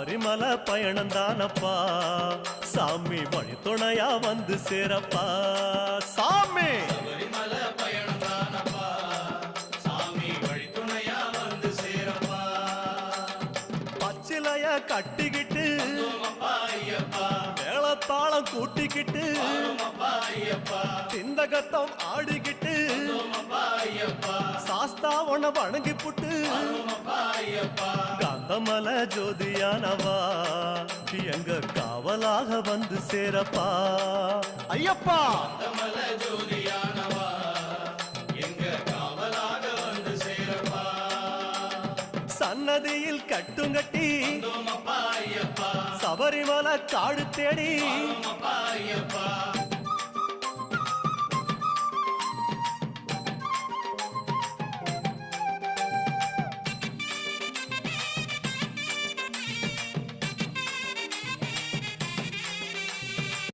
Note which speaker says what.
Speaker 1: சபரிமலை பயணம் தானப்பா சாமி வழி துணையா வந்து சேரப்பா சாமி
Speaker 2: சபரிமலை பயணம் தானப்பா சாமி வழி துணையா வந்து சேரப்பா
Speaker 1: பச்சிலைய கட்டிக்கிட்டு
Speaker 2: ஐயப்பா
Speaker 1: மேளத்தாளம் கூட்டிக்கிட்டு
Speaker 2: ஐயப்பா
Speaker 1: சிந்தகத்தம் ஆடிக்கிட்டு
Speaker 2: ஐயப்பா
Speaker 1: சாஸ்தாவன வணங்கி புட்டு
Speaker 2: ஐயப்பா
Speaker 1: காந்தமல ஜோதியானவா எங்க காவலாக வந்து சேரப்பா ஐயப்பா
Speaker 2: காந்தமல ஜோதியானவா எங்க காவலாக வந்து சேரப்பா
Speaker 1: சன்னதியில் கட்டுங்கட்டி
Speaker 2: ஐயப்பா
Speaker 1: சபரிமலை காடு தேடி
Speaker 2: ஐயப்பா